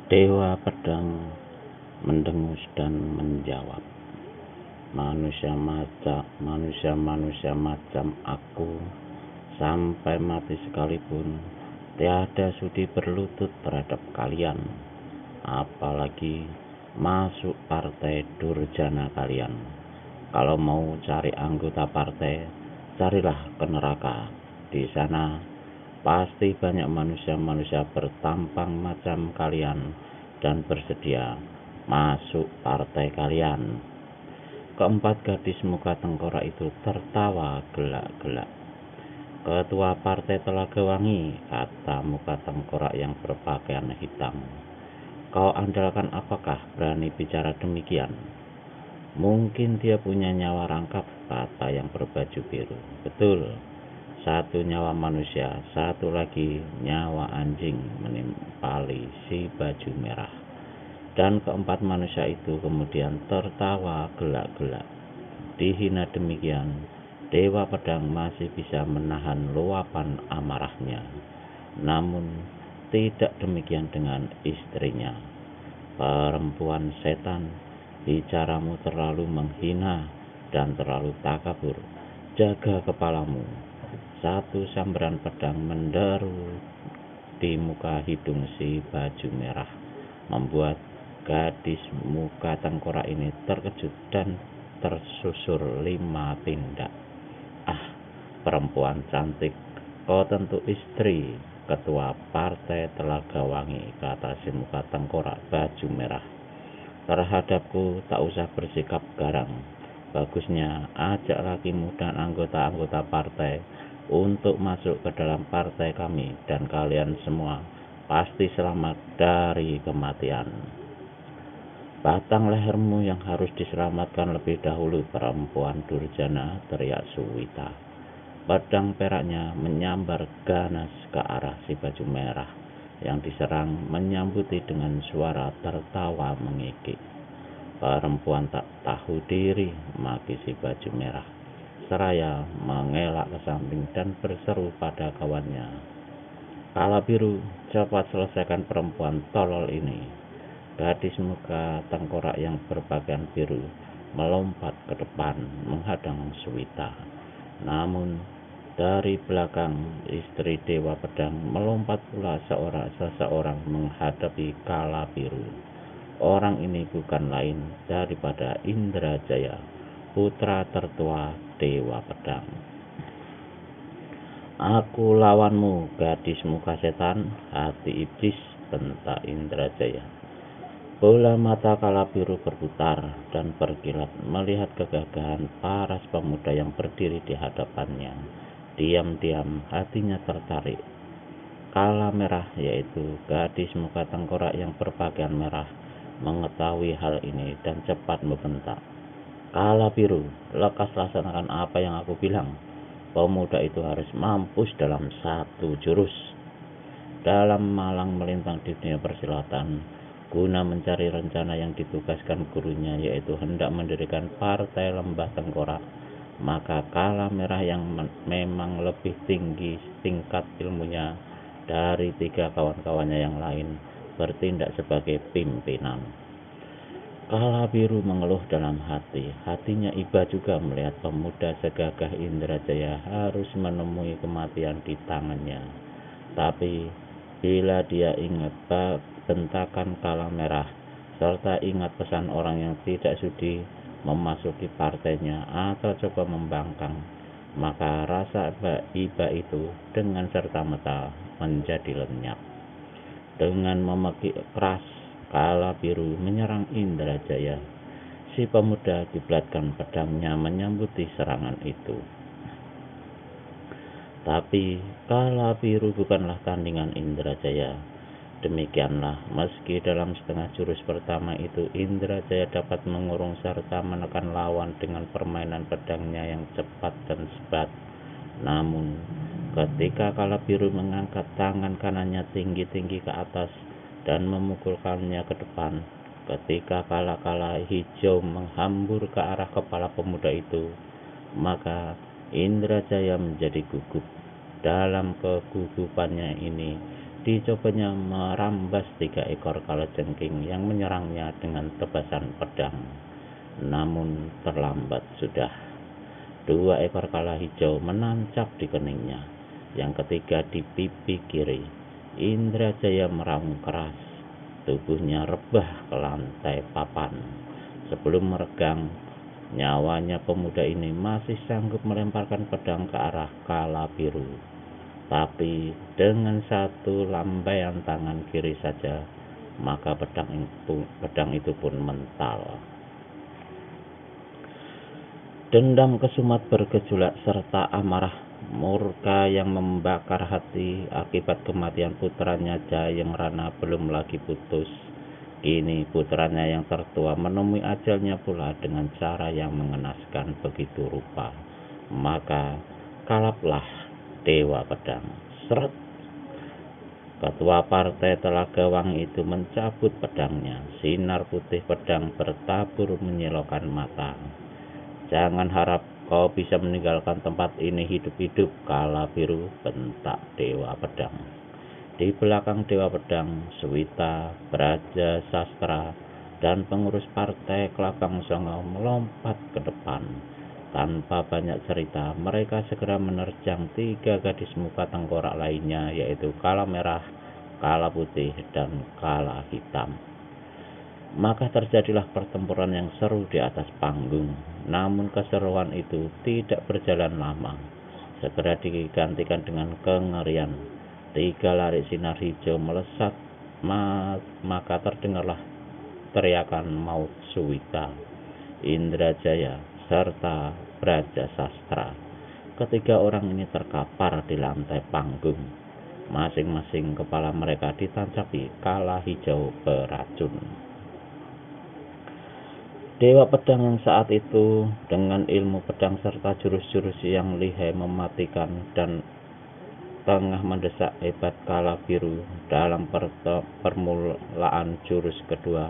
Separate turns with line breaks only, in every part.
Dewa Pedang mendengus dan menjawab, manusia macam aku, sampai mati sekalipun, tiada sudi berlutut terhadap kalian, apalagi masuk partai durjana kalian. Kalau mau cari anggota partai, carilah ke neraka. Di sana pasti banyak manusia-manusia bertampang macam kalian dan bersedia masuk partai kalian. Keempat gadis muka tengkorak itu tertawa gelak-gelak. Ketua partai Telaga Wangi, kata muka tengkorak yang berpakaian hitam. Kau andalkan apakah berani bicara demikian? Mungkin dia punya nyawa rangkap, kata yang berbaju biru. Betul, satu nyawa manusia, satu lagi nyawa anjing menimpali si baju merah. Dan keempat manusia itu kemudian tertawa gelak-gelak. Dihina demikian, Dewa Pedang masih bisa menahan luapan amarahnya. Namun tidak demikian dengan istrinya. Perempuan setan, bicaramu terlalu menghina dan terlalu takabur. Jaga kepalamu. Satu sambaran pedang menderu di muka hidung si baju merah, membuat gadis muka tengkorak ini terkejut dan tersusur 5 tindak. Ah, perempuan cantik, kau tentu istri ketua partai Telaga Wangi, kata si muka tengkorak baju merah. Terhadapku tak usah bersikap garang. Bagusnya ajak lakimu dan anggota-anggota partai untuk masuk ke dalam partai kami, dan kalian semua pasti selamat dari kematian. Batang lehermu yang harus diselamatkan lebih dahulu, perempuan durjana, teriak Suwita. Pedang peraknya menyambar ganas ke arah si baju merah yang diserang, menyambuti dengan suara tertawa mengikik. Perempuan tak tahu diri, maki si baju merah, seraya mengelak ke samping dan berseru pada kawannya, Kala Biru, cepat selesaikan perempuan tolol ini. Gadis muka tengkorak yang berpakaian biru melompat ke depan menghadang Suwita. Namun dari belakang istri Dewa Pedang melompat pula seseorang menghadapi Kala Biru. Orang ini bukan lain daripada Indrajaya, putra tertua Dewa Pedang. Aku lawanmu, gadis muka setan, hati iblis, bentak Indrajaya. Bola mata Kala Biru berputar dan berkilat melihat kegagahan paras pemuda yang berdiri di hadapannya. Diam-diam hatinya tertarik. Kala Merah, yaitu gadis muka tengkorak yang berpakaian merah, mengetahui hal ini dan cepat membentak. Kala Biru, lekas laksanakan apa yang aku bilang. Pemuda itu harus mampus dalam 1 jurus. Dalam malang melintang di dunia persilatan, guna mencari rencana yang ditugaskan gurunya, yaitu hendak mendirikan partai Lembah Tengkorak, maka Kala Merah yang memang lebih tinggi tingkat ilmunya dari 3 kawan-kawannya yang lain bertindak sebagai pimpinan. Kala Biru mengeluh dalam hati. Hatinya iba juga melihat pemuda segagah Indrajaya harus menemui kematian di tangannya. Tapi bila dia ingat bentakan Kala Merah, serta ingat pesan orang yang tidak sudi memasuki partainya atau coba membangkang, maka rasa iba itu dengan serta-merta menjadi lenyap. Dengan memekik keras, Kala Biru menyerang Indrajaya. Si pemuda kiblatkan pedangnya menyambuti serangan itu. Tapi Kala Biru bukanlah tandingan Indrajaya. Demikianlah, meski dalam setengah jurus pertama itu Indrajaya dapat mengurung serta menekan lawan dengan permainan pedangnya yang cepat dan sebat. Namun, ketika Kala Biru mengangkat tangan kanannya tinggi-tinggi ke atas dan memukulkannya ke depan, ketika kala-kala hijau menghambur ke arah kepala pemuda itu, maka Indrajaya menjadi gugup. Dalam kegugupannya ini, dicobanya merampas 3 ekor kalajengking yang menyerangnya dengan tebasan pedang. Namun terlambat sudah. 2 ekor kala hijau menancap di keningnya, yang ketiga di pipi kiri. Indrajaya meraung keras, tubuhnya rebah ke lantai papan. Sebelum meregang, nyawanya pemuda ini masih sanggup melemparkan pedang ke arah kala biru. Tapi dengan satu lambaian tangan kiri saja, maka pedang itu pun mental. Dendam kesumat bergejolak serta amarah murka yang membakar hati akibat kematian putranya Jayeng Rana belum lagi putus. Kini putranya yang tertua menemui ajalnya pula dengan cara yang mengenaskan begitu rupa. Maka kalaplah Dewa Pedang. Seret! Ketua Partai Telaga Wangi itu mencabut pedangnya. Sinar putih pedang bertabur menyilaukan mata. Jangan harap kau bisa meninggalkan tempat ini hidup-hidup, Kala Biru, bentak Dewa Pedang. Di belakang Dewa Pedang, Suwita, Braja Sastra, dan pengurus partai Kelabang Songo melompat ke depan. Tanpa banyak cerita, mereka segera menerjang 3 gadis muka tengkorak lainnya, yaitu Kala Merah, Kala Putih, dan Kala Hitam. Maka terjadilah pertempuran yang seru di atas panggung. Namun keseruan itu tidak berjalan lama. Segera digantikan dengan kengerian. 3 lari sinar hijau melesat, maka terdengarlah teriakan maut Suwita, Indrajaya, serta Braja Sastra. Ketiga orang ini terkapar di lantai panggung. Masing-masing kepala mereka ditancapi kala hijau beracun. Dewa Pedang yang saat itu dengan ilmu pedang serta jurus-jurus yang lihai mematikan dan tengah mendesak hebat Kala Biru dalam permulaan jurus kedua,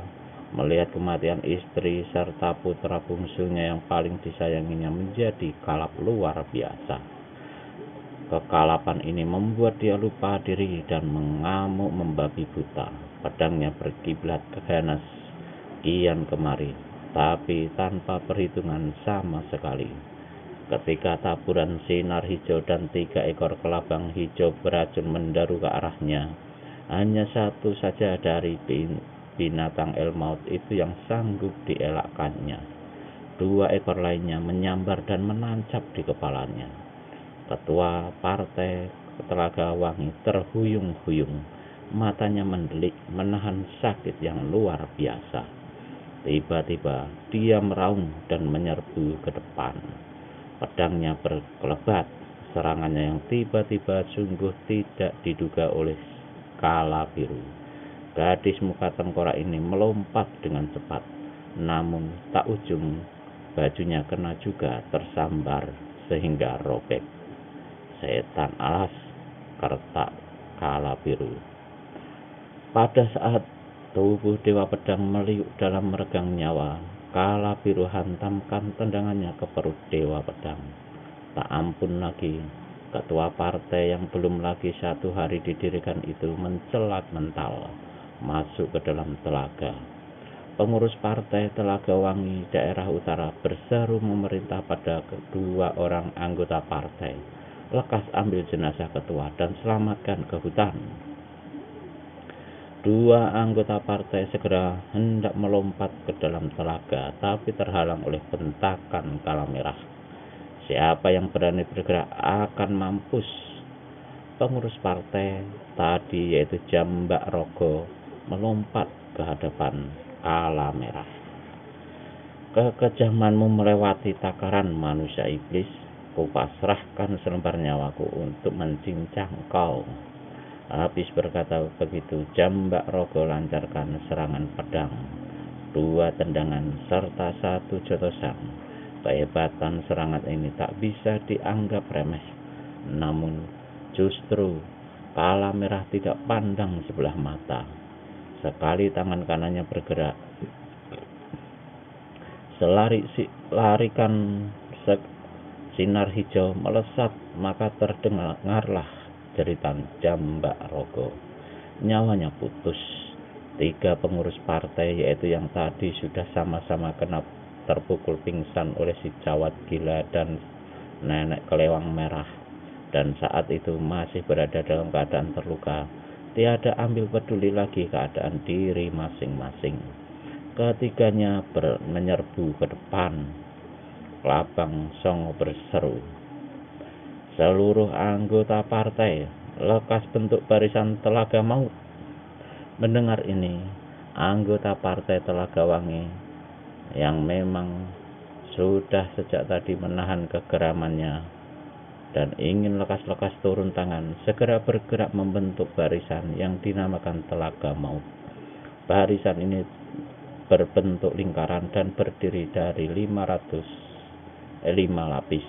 melihat kematian istri serta putra bungsunya yang paling disayanginya menjadi kalap luar biasa. Kekalapan ini membuat dia lupa diri dan mengamuk membabi buta. Pedangnya berkiblat ganas kian kemari, tapi tanpa perhitungan sama sekali. Ketika taburan sinar hijau dan 3 ekor kelabang hijau beracun mendaru ke arahnya, hanya satu saja dari binatang El-Maut itu yang sanggup dielakkannya. 2 ekor lainnya menyambar dan menancap di kepalanya. Ketua Partai Telaga Wangi terhuyung-huyung, matanya mendelik menahan sakit yang luar biasa. Tiba-tiba dia meraung dan menyerbu ke depan. Pedangnya berkelebat. Serangannya yang tiba-tiba sungguh tidak diduga oleh Kala Biru. Gadis muka tengkorak ini melompat dengan cepat. Namun tak ujung bajunya kena juga tersambar sehingga robek. Setan alas, kertak Kala Biru. Pada saat tubuh Dewa Pedang meliuk dalam meregang nyawa, Kala Biru hantamkan tendangannya ke perut Dewa Pedang. Tak ampun lagi, ketua partai yang belum lagi 1 hari didirikan itu mencelat mental masuk ke dalam telaga. Pengurus partai Telaga Wangi daerah utara berseru memerintah pada kedua orang anggota partai, lekas ambil jenazah ketua dan selamatkan ke hutan. 2 anggota partai segera hendak melompat ke dalam telaga, tapi terhalang oleh bentakan Kala Merah. Siapa yang berani bergerak akan mampus. Pengurus partai tadi, yaitu Jambak Rogo, melompat ke hadapan Kala Merah. Kekejamanmu melewati takaran manusia iblis. Kupasrahkan selembar nyawaku untuk mencincang kau. Habis berkata begitu, Jambak Rogo lancarkan serangan pedang, 2 tendangan serta 1 jotosan. Kehebatan serangan ini tak bisa dianggap remeh. Namun justru Kala Merah tidak pandang sebelah mata. Sekali tangan kanannya bergerak, larikan sinar hijau melesat, maka terdengarlah jeritan Jambak Rogo. nyawanya putus. 3 pengurus partai, yaitu yang tadi sudah sama-sama kena terpukul pingsan oleh si cawat gila dan nenek kelewang merah, dan saat itu masih berada dalam keadaan terluka, tiada ambil peduli lagi keadaan diri masing-masing. Ketiganya menyerbu ke depan. Kelabang Songo berseru, "Seluruh anggota partai, lekas bentuk barisan Telaga Maut." Mendengar ini, anggota partai Telaga Wangi yang memang sudah sejak tadi menahan kegeramannya dan ingin lekas-lekas turun tangan, segera bergerak membentuk barisan yang dinamakan Telaga Maut. Barisan ini berbentuk lingkaran dan berdiri dari 5 lapis.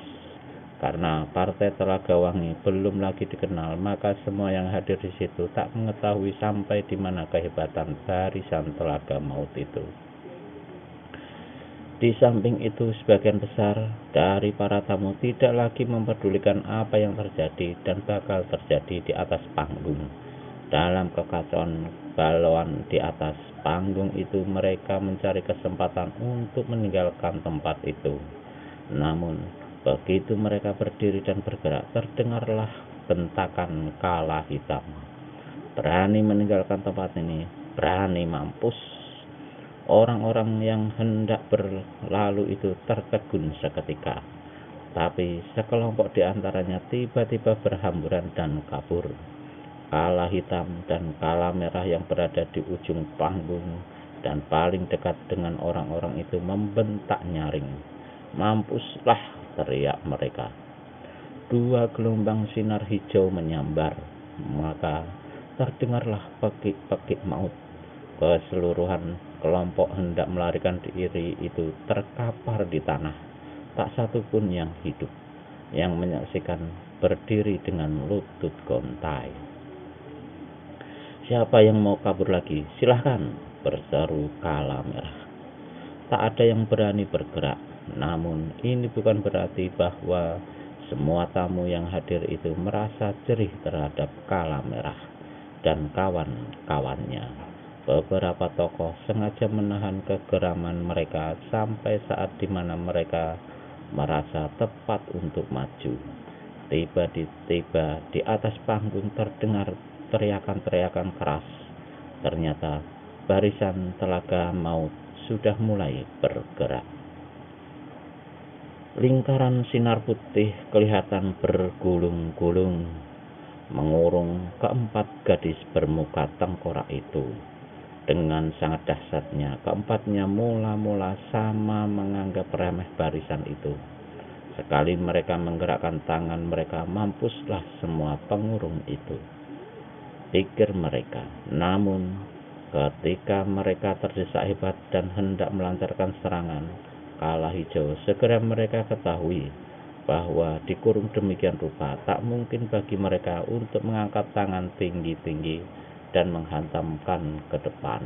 Karena partai Telaga Wangi belum lagi dikenal, maka semua yang hadir di situ tak mengetahui sampai di mana kehebatan barisan Telaga Maut itu. Di samping itu, sebagian besar dari para tamu tidak lagi mempedulikan apa yang terjadi dan bakal terjadi di atas panggung. Dalam kekacauan balon di atas panggung itu, mereka mencari kesempatan untuk meninggalkan tempat itu. Namun, begitu mereka berdiri dan bergerak, terdengarlah bentakan kala hitam. "Berani meninggalkan tempat ini, berani mampus." Orang-orang yang hendak berlalu itu tertegun seketika, tapi sekelompok di antaranya tiba-tiba berhamburan dan kabur. Kala hitam dan kala merah yang berada di ujung panggung dan paling dekat dengan orang-orang itu membentak nyaring. "Mampuslah!" teriak mereka. 2 gelombang sinar hijau menyambar, maka terdengarlah pekik-pekik maut. Keseluruhan kelompok hendak melarikan diri itu terkapar di tanah. Tak satu pun yang hidup. Yang menyaksikan berdiri dengan lutut gontai. "Siapa yang mau kabur lagi? Silahkan!" berseru kala merah. Tak ada yang berani bergerak. Namun ini bukan berarti bahwa semua tamu yang hadir itu merasa jerih terhadap kala merah dan kawan-kawannya. Beberapa tokoh sengaja menahan kegeraman mereka sampai saat di mana mereka merasa tepat untuk maju. Tiba-tiba di atas panggung terdengar teriakan-teriakan keras. Ternyata barisan Telaga Maut sudah mulai bergerak. Lingkaran sinar putih kelihatan bergulung-gulung mengurung keempat gadis bermuka tengkorak itu. Dengan sangat dahsyatnya, keempatnya mula-mula sama menganggap remeh barisan itu. Sekali mereka menggerakkan tangan mereka, mampuslah semua pengurung itu, pikir mereka. Namun ketika mereka terdesak hebat dan hendak melancarkan serangan, kala hijau segera mereka ketahui bahwa dikurung demikian rupa tak mungkin bagi mereka untuk mengangkat tangan tinggi-tinggi dan menghantamkan ke depan.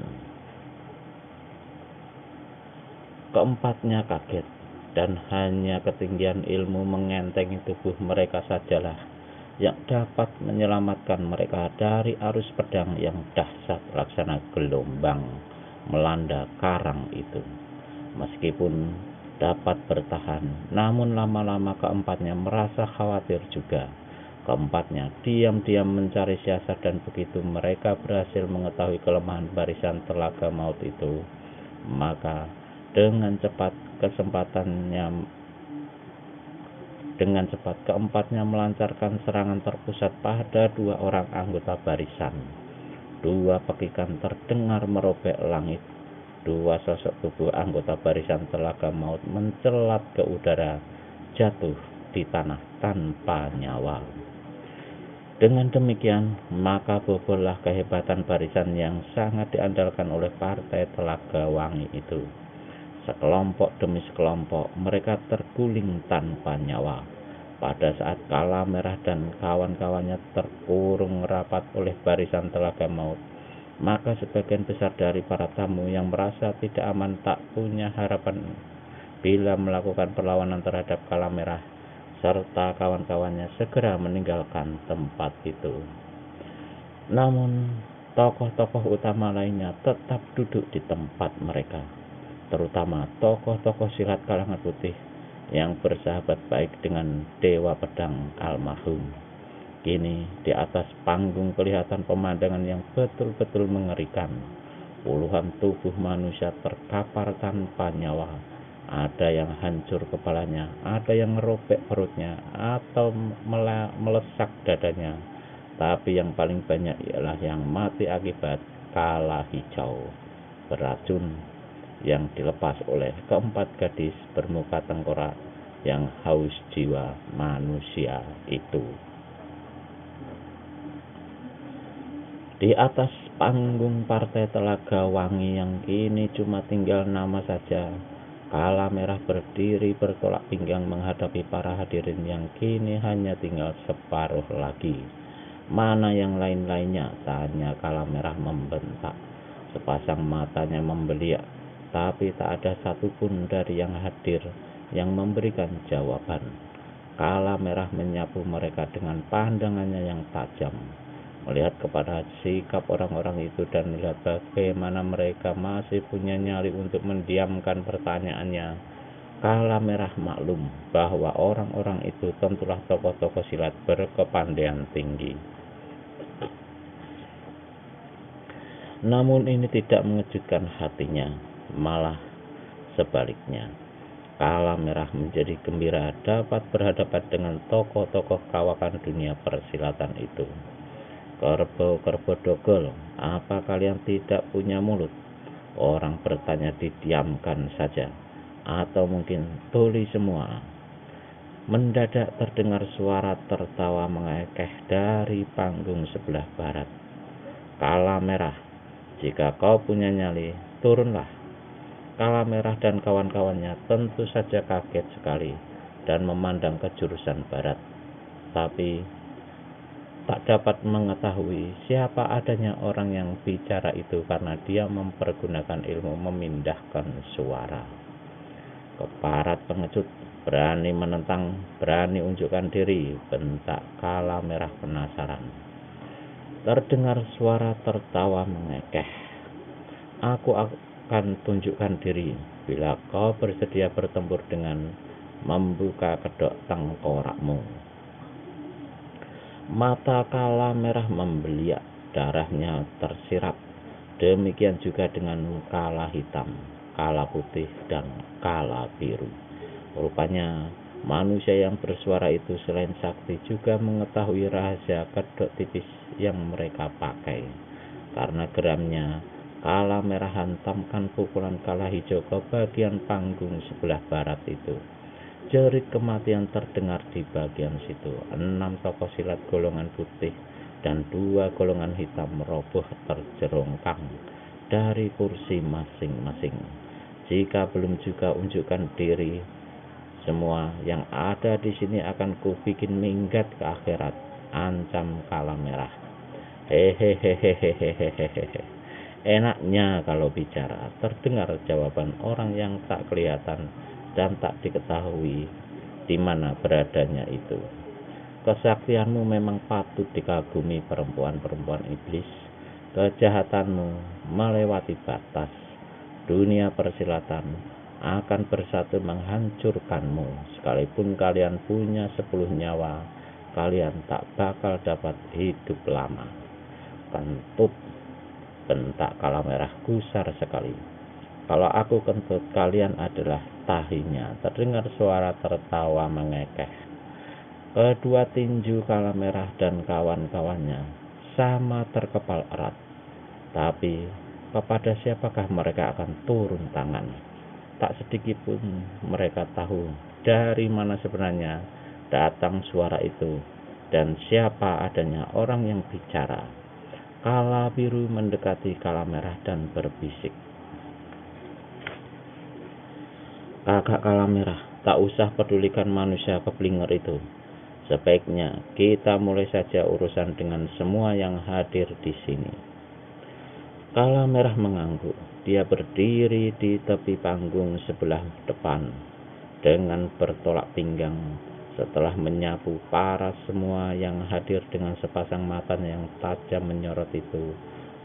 Keempatnya kaget, dan hanya ketinggian ilmu mengentengi tubuh mereka sajalah yang dapat menyelamatkan mereka dari arus pedang yang dahsyat laksana gelombang melanda karang itu. Meskipun dapat bertahan, namun lama-lama keempatnya merasa khawatir juga. Keempatnya diam-diam mencari siasat, dan begitu mereka berhasil mengetahui kelemahan barisan Telaga Maut itu, maka dengan cepat keempatnya melancarkan serangan terpusat pada 2 orang anggota barisan. 2 pekikan terdengar merobek langit. 2 sosok tubuh anggota barisan Telaga Maut mencelat ke udara, jatuh di tanah tanpa nyawa. Dengan demikian, maka bobollah kehebatan barisan yang sangat diandalkan oleh partai Telaga Wangi itu. Sekelompok demi sekelompok mereka terguling tanpa nyawa. Pada saat kala merah dan kawan-kawannya terkurung rapat oleh barisan Telaga Maut, maka sebagian besar dari para tamu yang merasa tidak aman tak punya harapan bila melakukan perlawanan terhadap kala merah serta kawan-kawannya segera meninggalkan tempat itu. Namun Tokoh-tokoh utama lainnya tetap duduk di tempat mereka, terutama tokoh-tokoh silat kalangan putih yang bersahabat baik dengan Dewa Pedang almarhum. Kini di atas panggung kelihatan pemandangan yang betul-betul mengerikan. Puluhan tubuh manusia terkapar tanpa nyawa. Ada yang hancur kepalanya, ada yang robek perutnya, atau melesak dadanya. Tapi yang paling banyak ialah yang mati akibat kala hijau beracun yang dilepas oleh keempat gadis bermuka tengkorak yang haus jiwa manusia itu. Di atas panggung partai Telaga Wangi yang kini cuma tinggal nama saja, Kala Merah berdiri bertolak pinggang menghadapi para hadirin yang kini hanya tinggal separuh lagi. Mana yang lain-lainnya? Tanya Kala Merah membentak. Sepasang matanya membeliak, tapi tak ada satupun dari yang hadir yang memberikan jawaban. Kala Merah menyapu mereka dengan pandangannya yang tajam. Melihat kepada sikap orang-orang itu dan melihat bagaimana mereka masih punya nyali untuk mendiamkan pertanyaannya, Kala Merah maklum bahwa orang-orang itu tentulah tokoh-tokoh silat berkepandaian tinggi. Namun ini tidak mengejutkan hatinya, malah sebaliknya. Kala Merah menjadi gembira dapat berhadapan dengan tokoh-tokoh kawakan dunia persilatan itu. Kerbau-kerbau dogol, apa kalian tidak punya mulut? Orang bertanya didiamkan saja, atau mungkin tuli semua. Mendadak terdengar suara tertawa mengekeh dari panggung sebelah barat. Kala Merah, jika kau punya nyali, turunlah. Kala Merah dan kawan-kawannya tentu saja kaget sekali dan memandang ke jurusan barat. Tapi tak dapat mengetahui siapa adanya orang yang bicara itu karena dia mempergunakan ilmu memindahkan suara. Keparat pengecut, berani menentang, berani unjukkan diri, bentak Kala Merah penasaran. Terdengar suara tertawa mengekeh. Aku akan tunjukkan diri bila kau bersedia bertempur dengan membuka kedok tengkorakmu. Mata Kala Merah membeliak, darahnya tersirap. Demikian juga dengan Kala Hitam, Kala Putih, dan Kala Biru. Rupanya manusia yang bersuara itu selain sakti juga mengetahui rahasia kedok tipis yang mereka pakai. Karena geramnya, Kala Merah hantamkan pukulan Kala Hijau ke bagian panggung sebelah barat itu. Jerit kematian terdengar di bagian situ. 6 tokoh silat golongan putih dan 2 golongan hitam roboh terjerongkang dari kursi masing-masing. Jika belum juga unjukkan diri, semua yang ada di sini akan kubikin minggat ke akhirat, ancam Kala Merah. Hehehehehehehehe. Enaknya kalau bicara, terdengar jawaban orang yang tak kelihatan dan tak diketahui di mana beradanya itu. Kesaktianmu memang patut dikagumi perempuan-perempuan iblis. Kejahatanmu melewati batas. Dunia persilatan akan bersatu menghancurkanmu. Sekalipun kalian punya 10 nyawa, kalian tak bakal dapat hidup lama. Kentut, bentak Kala Merah gusar sekali. Kalau aku kentut, kalian adalah tahinya. Terdengar suara tertawa mengekeh. Kedua tinju Kala Merah dan kawan-kawannya sama terkepal erat. Tapi kepada siapakah mereka akan turun tangan? Tak sedikit pun mereka tahu dari mana sebenarnya datang suara itu dan siapa adanya orang yang bicara. Kala Biru mendekati Kala Merah dan berbisik. Kakak Kala Merah, tak usah pedulikan manusia keblinger itu. Sebaiknya kita mulai saja urusan dengan semua yang hadir di sini. Kala Merah mengangguk. Dia berdiri di tepi panggung sebelah depan dengan bertolak pinggang setelah menyapu para semua yang hadir dengan sepasang mata yang tajam menyorot itu.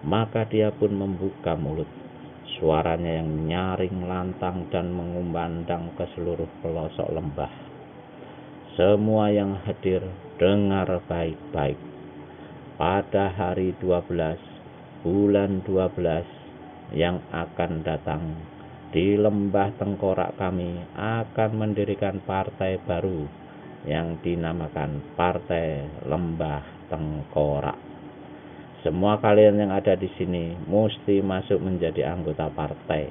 Maka dia pun membuka mulut. Suaranya yang nyaring, lantang, dan mengumandang ke seluruh pelosok lembah. Semua yang hadir, dengar baik-baik. Pada hari 12, bulan 12 yang akan datang, di lembah tengkorak kami akan mendirikan partai baru yang dinamakan Partai Lembah Tengkorak. Semua kalian yang ada di sini mesti masuk menjadi anggota partai.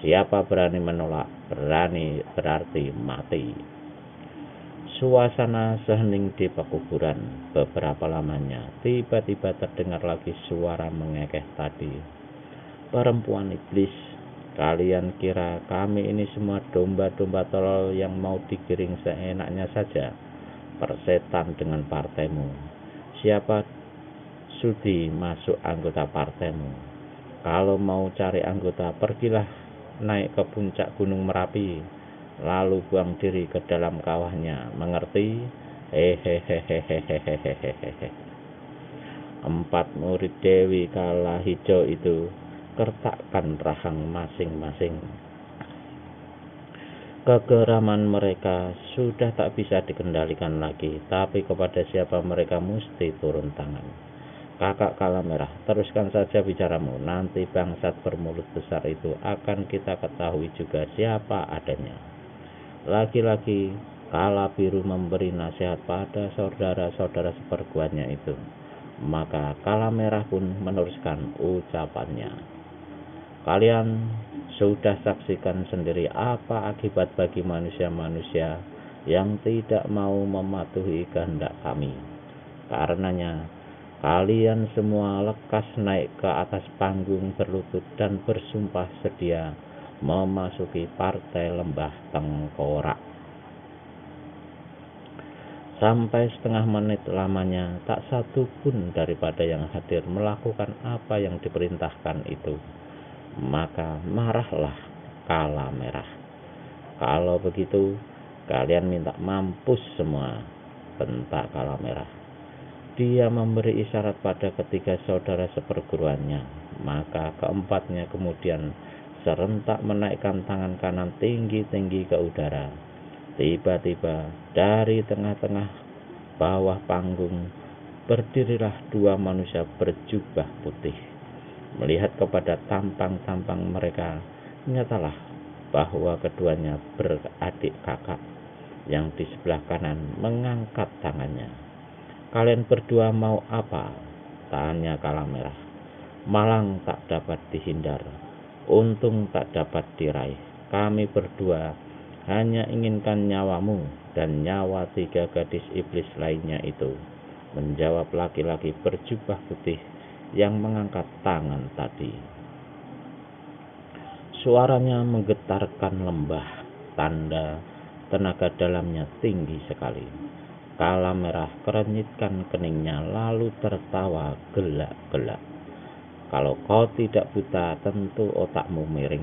Siapa berani menolak, berarti mati. Suasana sehening di pekuburan. Beberapa lamanya tiba-tiba terdengar lagi suara mengekeh tadi. Perempuan iblis, kalian kira kami ini semua domba-domba tolol yang mau digiring seenaknya saja? Persetan dengan partaimu. Siapa sudi masuk anggota partaimu? Kalau mau cari anggota, pergilah naik ke puncak Gunung Merapi, lalu buang diri ke dalam kawahnya. Mengerti? Hehehehehehehehehe. 4 murid Dewi Kala Hijau itu kertakkan rahang masing-masing. Kegeraman mereka sudah tak bisa dikendalikan lagi, tapi kepada siapa mereka mesti turun tangan. Kakak Kala Merah, teruskan saja bicaramu. Nanti bangsat bermulut besar itu akan kita ketahui juga siapa adanya. Lagi-lagi Kala Biru memberi nasihat pada saudara-saudara seperguruannya itu. Maka Kala Merah pun meneruskan ucapannya. Kalian sudah saksikan sendiri apa akibat bagi manusia-manusia yang tidak mau mematuhi kehendak kami. Karenanya, kalian semua lekas naik ke atas panggung berlutut dan bersumpah sedia memasuki Partai Lembah Tengkorak. Sampai setengah menit lamanya, tak satu pun daripada yang hadir melakukan apa yang diperintahkan itu. Maka marahlah Kala Merah. Kalau begitu, kalian minta mampus semua, bentak Kala Merah. Dia memberi isyarat pada ketiga saudara seperguruannya. Maka keempatnya kemudian serentak menaikkan tangan kanan tinggi-tinggi ke udara. Tiba-tiba dari tengah-tengah bawah panggung berdirilah 2 manusia berjubah putih. Melihat kepada tampang-tampang mereka, nyatalah bahwa keduanya beradik kakak. Yang di sebelah kanan mengangkat tangannya. Kalian berdua mau apa? Tanya Kala Merah. Malang tak dapat dihindar, untung tak dapat diraih. Kami berdua hanya inginkan nyawamu dan nyawa 3 gadis iblis lainnya itu, menjawab laki-laki berjubah putih yang mengangkat tangan tadi. Suaranya menggetarkan lembah, tanda tenaga dalamnya tinggi sekali. Kala Merah kerenyitkan keningnya lalu tertawa gelak-gelak. Kalau kau tidak buta, tentu otakmu miring.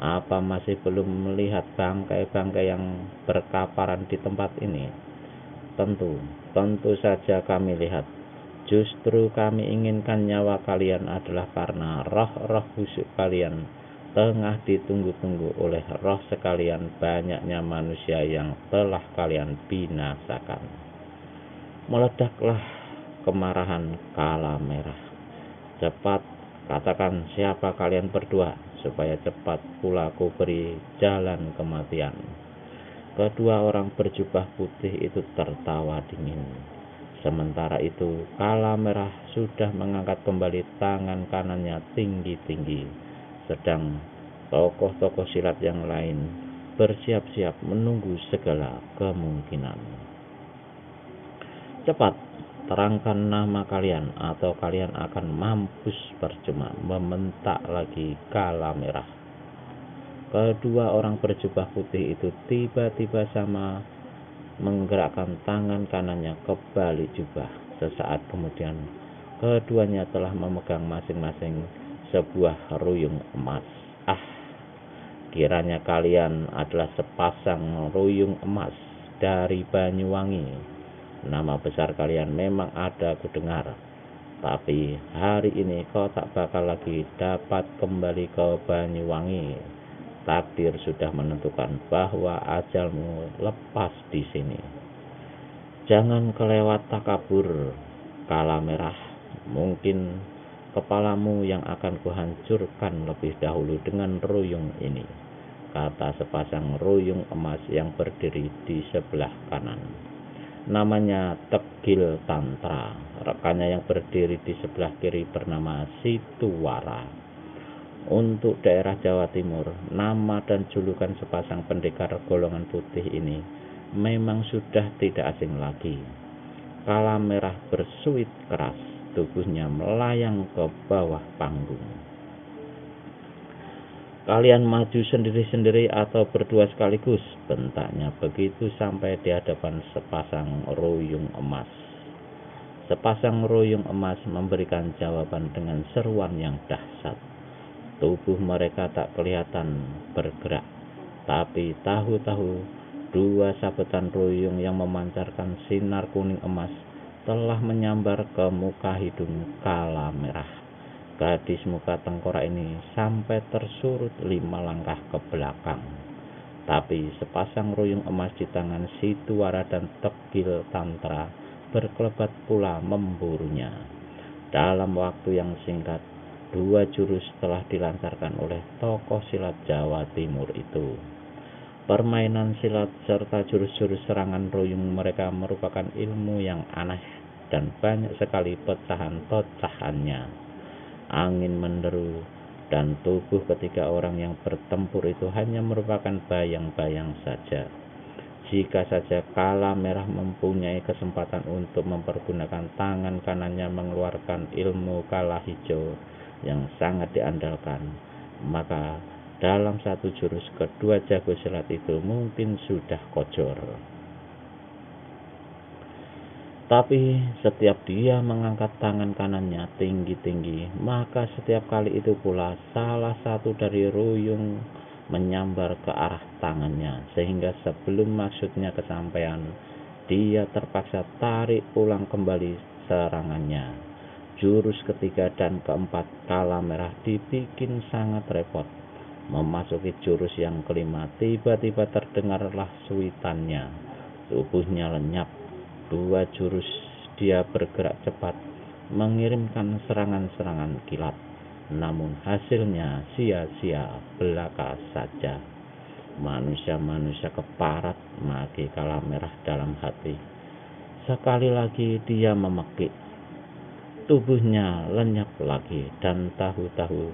Apa masih belum melihat bangkai-bangkai yang berkaparan di tempat ini? Tentu saja kami lihat. Justru kami inginkan nyawa kalian adalah karena roh-roh busuk kalian tengah ditunggu-tunggu oleh roh sekalian banyaknya manusia yang telah kalian binasakan. Meledaklah kemarahan Kala Merah. Cepat katakan siapa kalian berdua, supaya cepat pula ku beri jalan kematian. Kedua orang berjubah putih itu tertawa dingin. Sementara itu, Kala Merah sudah mengangkat kembali tangan kanannya tinggi-tinggi. Sedang tokoh-tokoh silat yang lain bersiap-siap menunggu segala kemungkinan. Cepat, terangkan nama kalian atau kalian akan mampus percuma, membentak lagi Kala Merah. Kedua orang berjubah putih itu tiba-tiba sama menggerakkan tangan kanannya ke balik jubah. Sesaat kemudian, keduanya telah memegang masing-masing sebuah ruyung emas. Kiranya kalian adalah sepasang ruyung emas dari Banyuwangi. Nama besar kalian memang ada kudengar. Tapi hari ini kau tak bakal lagi dapat kembali ke Banyuwangi. Takdir sudah menentukan bahwa ajalmu lepas di sini. Jangan kelewat takabur, kala merah. Mungkin kepalamu yang akan kuhancurkan lebih dahulu dengan ruyung ini, kata sepasang ruyung emas yang berdiri di sebelah kanan. Namanya Tegil Tantra. Rekannya yang berdiri di sebelah kiri bernama Situwara. Untuk daerah Jawa Timur, nama dan julukan sepasang pendekar golongan putih ini memang sudah tidak asing lagi. Kala merah bersuit keras, tubuhnya melayang ke bawah panggung. Kalian maju sendiri-sendiri atau berdua sekaligus, bentaknya begitu sampai di hadapan sepasang ruyung emas. Sepasang ruyung emas memberikan jawaban dengan seruan yang dahsyat. Tubuh mereka tak kelihatan bergerak, tapi tahu-tahu dua sabetan ruyung yang memancarkan sinar kuning emas telah menyambar ke muka hidung kala merah. Gadis muka tengkorak ini sampai tersurut 5 langkah ke belakang. Tapi sepasang ruyung emas di tangan Situwara dan Tegil Tantra berkelebat pula memburunya. Dalam waktu yang singkat, 2 jurus telah dilancarkan oleh tokoh silat Jawa Timur itu. Permainan silat serta jurus-jurus serangan ruyung mereka merupakan ilmu yang aneh dan banyak sekali pecahan-pecahannya. Angin menderu, dan tubuh ketiga orang yang bertempur itu hanya merupakan bayang-bayang saja. Jika saja kala merah mempunyai kesempatan untuk mempergunakan tangan kanannya mengeluarkan ilmu kala hijau yang sangat diandalkan, maka dalam satu jurus kedua jago silat itu mungkin sudah kojor. Tapi setiap dia mengangkat tangan kanannya tinggi-tinggi, maka setiap kali itu pula salah satu dari ruyung menyambar ke arah tangannya, sehingga sebelum maksudnya kesampaian, dia terpaksa tarik ulang kembali serangannya. Jurus ketiga dan keempat kala merah dibikin sangat repot. Memasuki jurus yang kelima, tiba-tiba terdengarlah suitannya. Tubuhnya lenyap. 2 jurus dia bergerak cepat, mengirimkan serangan-serangan kilat. Namun hasilnya sia-sia belaka saja. Manusia-manusia keparat, maki kala merah dalam hati. Sekali lagi dia memekik. Tubuhnya lenyap lagi dan tahu-tahu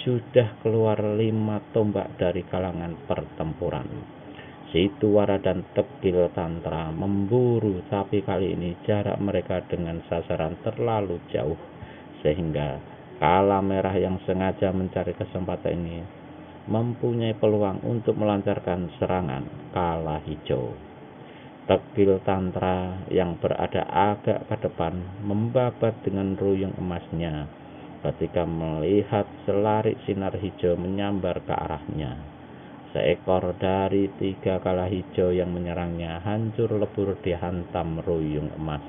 sudah keluar 5 tombak dari kalangan pertempuran. Situwara dan Tegil Tantra memburu, tapi kali ini jarak mereka dengan sasaran terlalu jauh, sehingga kala merah yang sengaja mencari kesempatan ini mempunyai peluang untuk melancarkan serangan kala hijau. Tegil Tantra yang berada agak ke depan membabat dengan ruyung emasnya ketika melihat selarik sinar hijau menyambar ke arahnya. Seekor dari 3 kala hijau yang menyerangnya hancur lebur dihantam ruyung emas.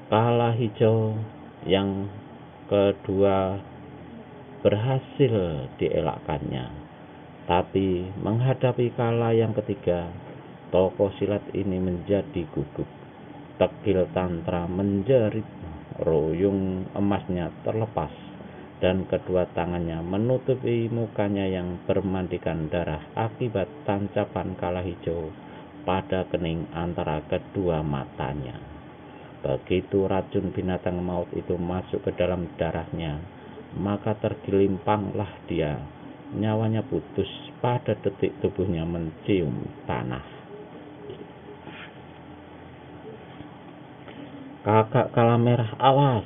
Kala hijau yang kedua berhasil dielakkannya, tapi menghadapi kala yang ketiga, tokoh silat ini menjadi gugup. Tegil Tantra menjerit, ruyung emasnya terlepas, dan kedua tangannya menutupi mukanya yang bermandikan darah akibat tancapan kala hijau pada kening antara kedua matanya. Begitu racun binatang maut itu masuk ke dalam darahnya, maka tergelimpanglah dia. Nyawanya putus pada detik tubuhnya mencium tanah. Kakak kala merah, awas!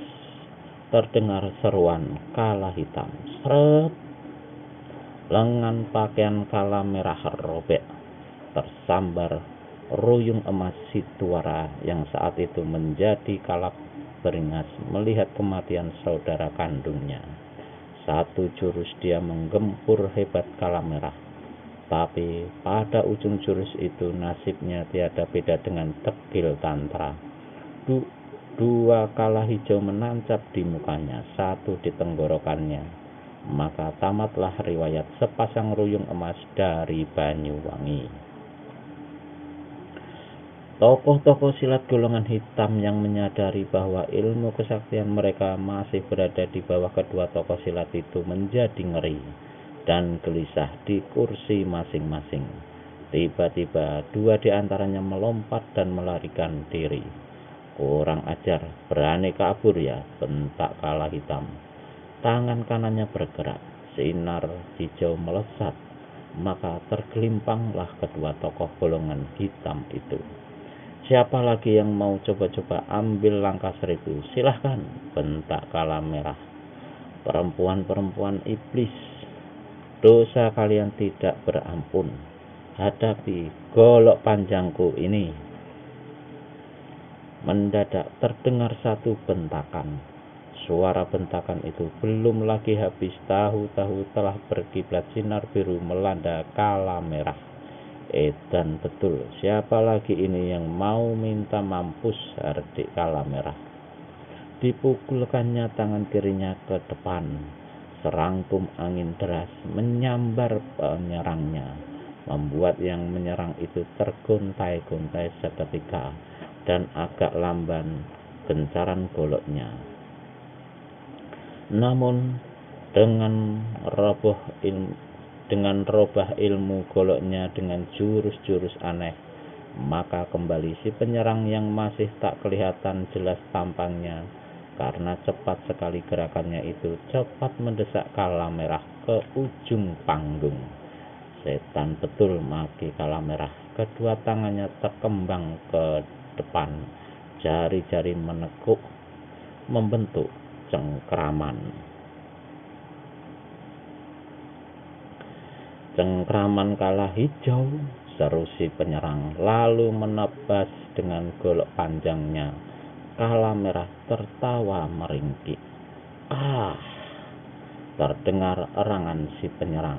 Terdengar seruan kala hitam. Seret! Lengan pakaian kala merah robek, tersambar ruyung emas Situwara yang saat itu menjadi kalap beringas melihat kematian saudara kandungnya. Satu jurus dia menggempur hebat kala merah, tapi pada ujung jurus itu nasibnya tiada beda dengan Tegil Tantra. Dua kala hijau menancap di mukanya, satu di tenggorokannya. Maka tamatlah riwayat sepasang ruyung emas dari Banyuwangi. Tokoh-tokoh silat golongan hitam yang menyadari bahwa ilmu kesaktian mereka masih berada di bawah kedua tokoh silat itu menjadi ngeri dan gelisah di kursi masing-masing. Tiba-tiba dua di antaranya melompat dan melarikan diri. Kurang ajar, berani kabur ya, bentak kala hitam. Tangan kanannya bergerak, sinar hijau melesat, maka tergelimpanglah kedua tokoh golongan hitam itu. Siapa lagi yang mau coba-coba ambil langkah 1000? Silahkan, bentak kala merah. Perempuan-perempuan iblis, dosa kalian tidak berampun. Hadapi golok panjangku ini. Mendadak terdengar satu bentakan. Suara bentakan itu belum lagi habis, tahu-tahu telah berkiblat sinar biru melanda kala merah. Edan betul, siapa lagi ini yang mau minta mampus, hardik kala merah. Dipukulkannya tangan kirinya ke depan. Serangkum angin deras menyambar penyerangnya, membuat yang menyerang itu tergontai-gontai seketika dan agak lamban gencaran goloknya. Namun dengan robah ilmu goloknya dengan jurus-jurus aneh, maka kembali si penyerang yang masih tak kelihatan jelas tampangnya karena cepat sekali gerakannya itu, cepat mendesak kala merah ke ujung panggung. Setan betul, maki kala merah. Kedua tangannya terkembang ke depan, jari-jari menekuk membentuk cengkraman. Cengkraman kala hijau, seru si penyerang, lalu menebas dengan golok panjangnya. Kala merah tertawa meringkik. Terdengar erangan si penyerang.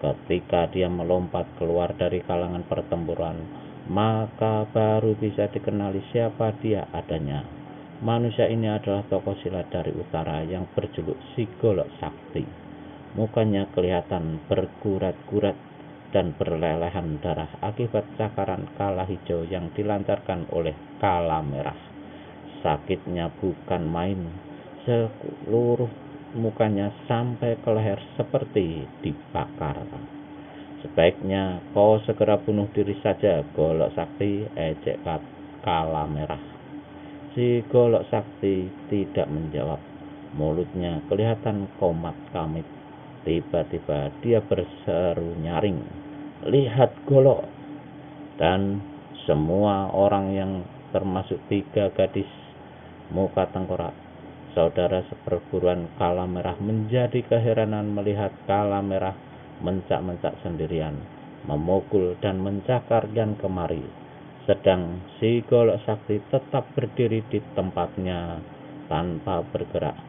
Ketika dia melompat keluar dari kalangan pertempuran, maka baru bisa dikenali siapa dia adanya. Manusia ini adalah tokoh silat dari utara yang berjuluk Si Golok Sakti. Mukanya kelihatan bergurat-gurat dan berlelehan darah akibat cakaran kala hijau yang dilancarkan oleh kala merah. Sakitnya bukan main, seluruh mukanya sampai ke leher seperti dibakar. Sebaiknya kau segera bunuh diri saja, Golok Sakti, ejek kala merah. Si Golok Sakti tidak menjawab. Mulutnya kelihatan komat kamit. Tiba-tiba dia berseru nyaring, "Lihat golok!" Dan semua orang yang termasuk 3 gadis muka tengkorak, saudara seperguruan kala merah, menjadi keheranan melihat kala merah mencak-mencak sendirian, memukul dan mencakar kian kemari, sedang si Golok Sakti tetap berdiri di tempatnya tanpa bergerak,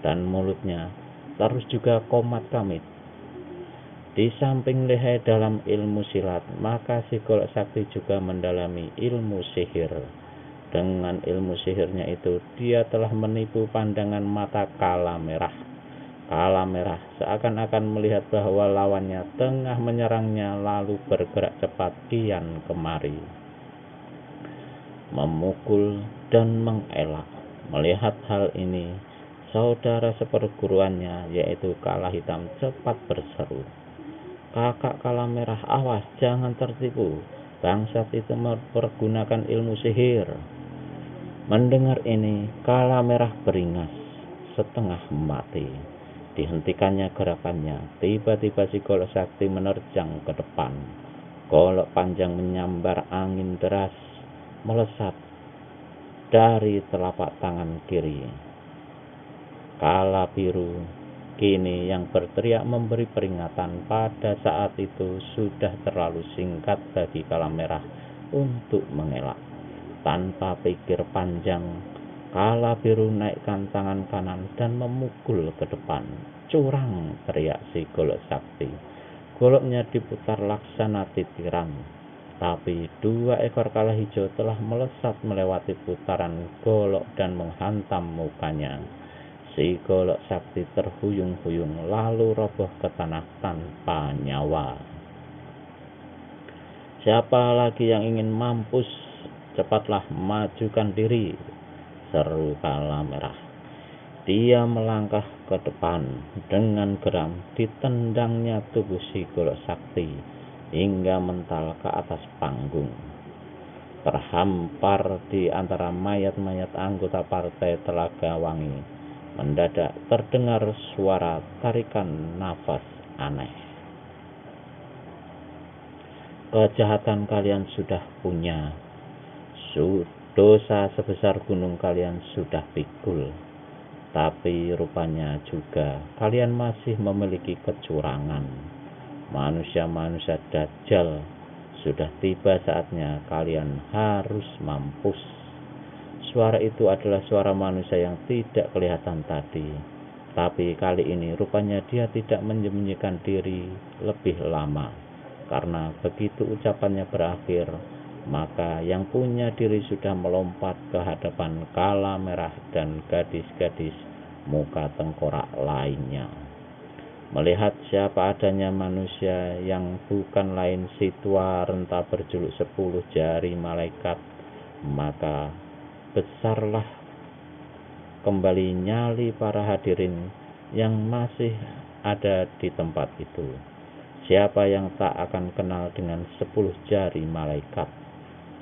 dan mulutnya terus juga komat kamit. Di samping lihai dalam ilmu silat, maka si Golok Sakti juga mendalami ilmu sihir. Dengan ilmu sihirnya itu, dia telah menipu pandangan mata kala merah. Kala merah seakan-akan melihat bahwa lawannya tengah menyerangnya, lalu bergerak cepat kian kemari, memukul dan mengelak. Melihat hal ini, saudara seperguruannya yaitu kala hitam cepat berseru, "Kakak kala merah, awas, jangan tertipu. Bangsat itu mempergunakan ilmu sihir." Mendengar ini, kala merah beringas setengah mati. Dihentikannya gerakannya. Tiba-tiba si Golok Sakti menerjang ke depan. Golok panjang menyambar angin deras melesat dari telapak tangan kiri. Kala biru kini yang berteriak memberi peringatan. Pada saat itu sudah terlalu singkat bagi kala merah untuk mengelak. Tanpa pikir panjang, kala biru naikkan tangan kanan dan memukul ke depan. "Curang!" teriak si Golok Sakti. Goloknya diputar laksana titiran. Tapi 2 ekor kala hijau telah melesat melewati putaran golok dan menghantam mukanya. Si golok sakti terhuyung-huyung lalu roboh ke tanah tanpa nyawa. Siapa lagi yang ingin mampus? Cepatlah majukan diri, seru kala merah. Dia melangkah ke depan. Dengan geram ditendangnya tubuh si golok sakti hingga mental ke atas panggung. Terhampar di antara mayat-mayat anggota partai Telaga Wangi, mendadak terdengar suara tarikan nafas aneh. Kejahatan kalian sudah punya, dosa sebesar gunung kalian sudah pikul, tapi rupanya juga kalian masih memiliki kecurangan. Manusia-manusia dajjal, sudah tiba saatnya kalian harus mampus. Suara itu adalah suara manusia yang tidak kelihatan tadi, tapi kali ini rupanya dia tidak menyembunyikan diri lebih lama, karena begitu ucapannya berakhir, maka yang punya diri sudah melompat ke hadapan kala merah dan gadis-gadis muka tengkorak lainnya. Melihat siapa adanya manusia yang bukan lain si tua renta berjuluk 10 jari malaikat, maka besarlah kembali nyali para hadirin yang masih ada di tempat itu. Siapa yang tak akan kenal dengan 10 jari malaikat?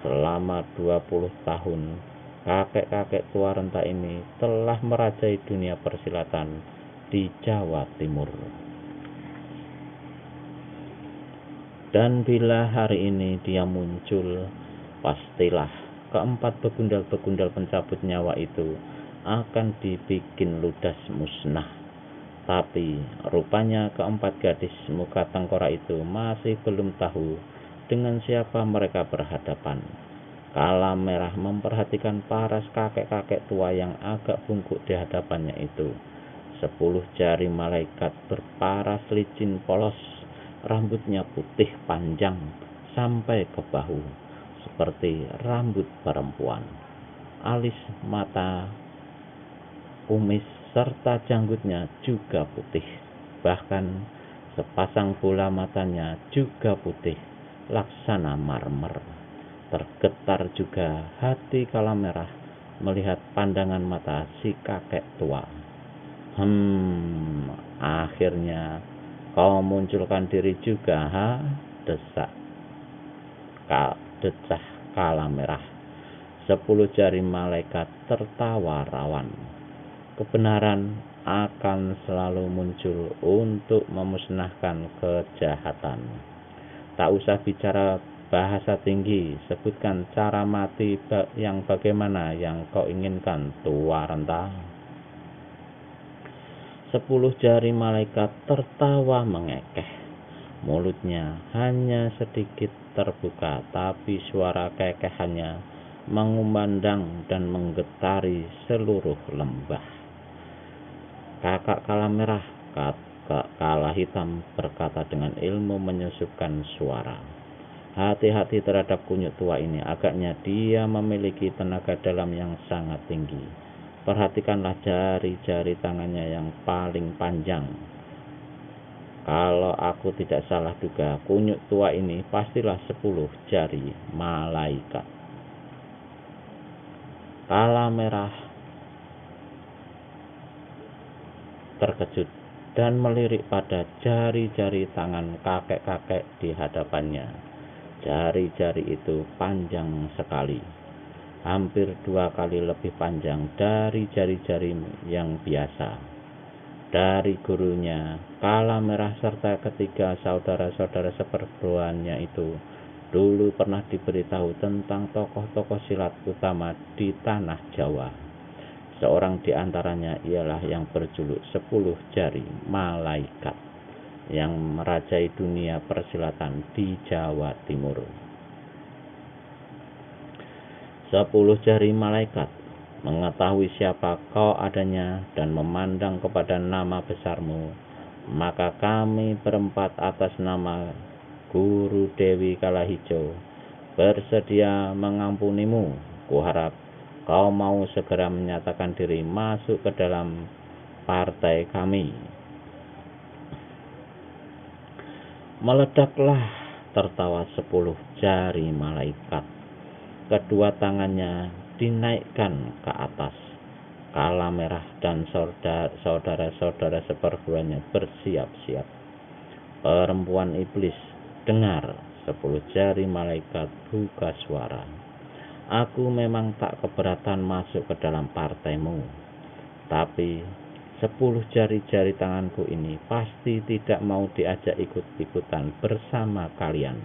Selama 20 tahun, kakek-kakek tua renta ini telah merajai dunia persilatan di Jawa Timur. Dan bila hari ini dia muncul, pastilah keempat begundal-begundal pencabut nyawa itu akan dibikin ludas musnah. Tapi rupanya keempat gadis muka tengkorak itu masih belum tahu dengan siapa mereka berhadapan. Kala merah memperhatikan paras kakek-kakek tua yang agak bungkuk di hadapannya itu. 10 jari malaikat berparas licin polos, rambutnya putih panjang sampai ke bahu, seperti rambut perempuan. Alis, mata, kumis, serta janggutnya juga putih. Bahkan sepasang bola matanya juga putih, laksana marmer. Tergetar juga hati kala merah melihat pandangan mata si kakek tua. Akhirnya kau munculkan diri juga, ha? Decah kala merah. 10 jari malaikat tertawa rawan. Kebenaran akan selalu muncul untuk memusnahkan kejahatan. Tak usah bicara bahasa tinggi, sebutkan cara mati yang bagaimana yang kau inginkan, tua renta. 10 jari malaikat tertawa mengekeh. Mulutnya hanya sedikit terbuka, tapi suara kekehannya mengumandang dan menggetari seluruh lembah. Kakak kala merah, kala hitam berkata dengan ilmu menyusupkan suara. Hati-hati terhadap kunyuk tua ini, agaknya dia memiliki tenaga dalam yang sangat tinggi. Perhatikanlah jari-jari tangannya yang paling panjang. Kalau aku tidak salah duga, kunyuk tua ini pastilah 10 jari malaikat. Kala merah terkejut dan melirik pada jari-jari tangan kakek-kakek di hadapannya. Jari-jari itu panjang sekali, hampir 2 kali lebih panjang dari jari-jari yang biasa. Dari gurunya, kala merah serta ketiga saudara-saudara seperguruannya itu dulu pernah diberitahu tentang tokoh-tokoh silat utama di tanah Jawa. Seorang di antaranya ialah yang berjuluk 10 jari malaikat yang merajai dunia persilatan di Jawa Timur. 10 jari malaikat mengetahui siapa kau adanya dan memandang kepada nama besarmu, maka kami berempat atas nama Guru Dewi Kala Hijau bersedia mengampunimu. Kuharap kau mau segera menyatakan diri masuk ke dalam partai kami. Meledaklah tertawa 10 jari malaikat. Kedua tangannya dinaikkan ke atas. Kala Merah dan saudara-saudara seperguruannya bersiap-siap. Perempuan iblis, dengar, 10 jari malaikat buka suara. Aku memang tak keberatan masuk ke dalam partaimu, tapi 10 jari-jari tanganku ini pasti tidak mau diajak ikut-ikutan bersama kalian,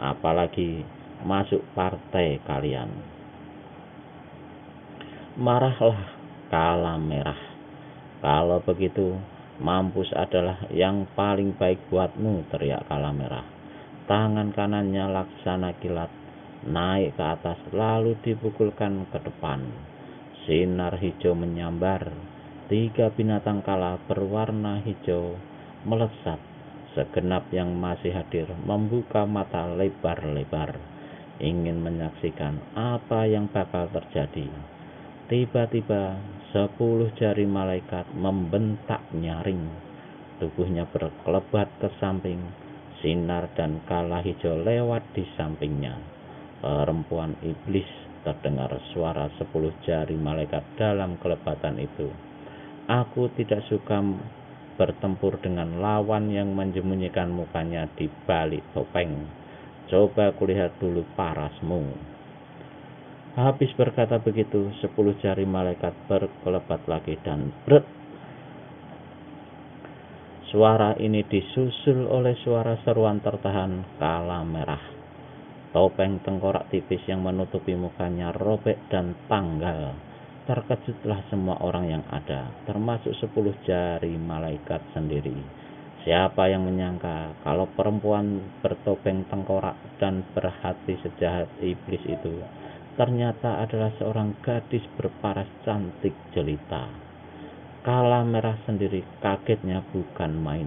apalagi masuk partai kalian. Marahlah Kala Merah. Kalau begitu, mampus adalah yang paling baik buatmu, teriak Kala Merah. Tangan kanannya laksana kilat naik ke atas lalu dipukulkan ke depan. Sinar hijau menyambar. 3 binatang kala berwarna hijau melesat. Segenap yang masih hadir membuka mata lebar-lebar, ingin menyaksikan apa yang bakal terjadi. Tiba-tiba 10 jari malaikat membentak nyaring. Tubuhnya berkelebat ke samping. Sinar dan kala hijau lewat di sampingnya. Perempuan iblis, terdengar suara 10 jari malaikat dalam kelebatan itu. Aku tidak suka bertempur dengan lawan yang menyembunyikan mukanya di balik topeng. Coba kulihat dulu parasmu. Habis berkata begitu, 10 jari malaikat berkelebat lagi dan bret. Suara ini disusul oleh suara seruan tertahan Kala Merah. Topeng tengkorak tipis yang menutupi mukanya robek dan tanggal. Terkejutlah semua orang yang ada, termasuk 10 jari malaikat sendiri. Siapa yang menyangka kalau perempuan bertopeng tengkorak dan berhati sejahat iblis itu ternyata adalah seorang gadis berparas cantik jelita. Kala Merah sendiri kagetnya bukan main.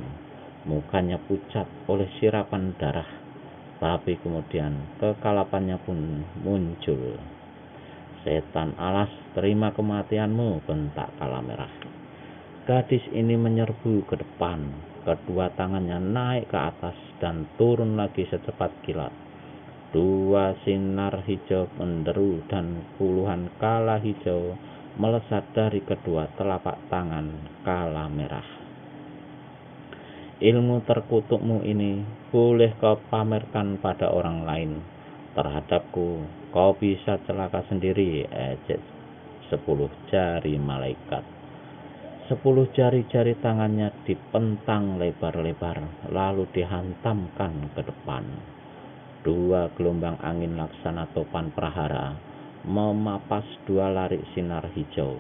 Mukanya pucat oleh sirapan darah, tapi kemudian kekalapannya pun muncul. Setan alas, terima kematianmu, bentak Kala Merah. Gadis ini menyerbu ke depan. Kedua tangannya naik ke atas dan turun lagi secepat kilat. 2 sinar hijau menderu dan puluhan kala hijau melesat dari kedua telapak tangan Kala Merah. Ilmu terkutukmu ini boleh kau pamerkan pada orang lain. Terhadapku kau bisa celaka sendiri, ejek 10 jari malaikat. 10 jari-jari tangannya dipentang lebar-lebar lalu dihantamkan ke depan. 2 gelombang angin laksana topan prahara memapas 2 larik sinar hijau.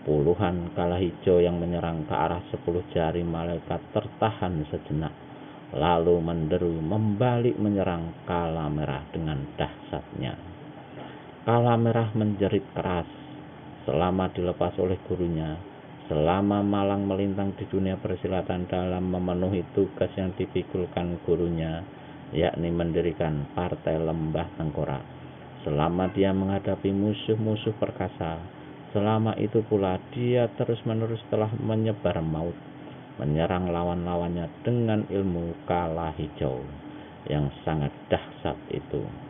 Puluhan kala hijau yang menyerang ke arah 10 jari malaikat tertahan sejenak, lalu menderu membalik menyerang Kala Merah dengan dahsyatnya. Kala Merah menjerit keras. Selama dilepas oleh gurunya, selama malang melintang di dunia persilatan dalam memenuhi tugas yang dipikulkan gurunya, yakni mendirikan partai Lembah Tengkorak, selama dia menghadapi musuh-musuh perkasa, selama itu pula dia terus-menerus telah menyebar maut, menyerang lawan-lawannya dengan ilmu kala hijau yang sangat dahsyat itu.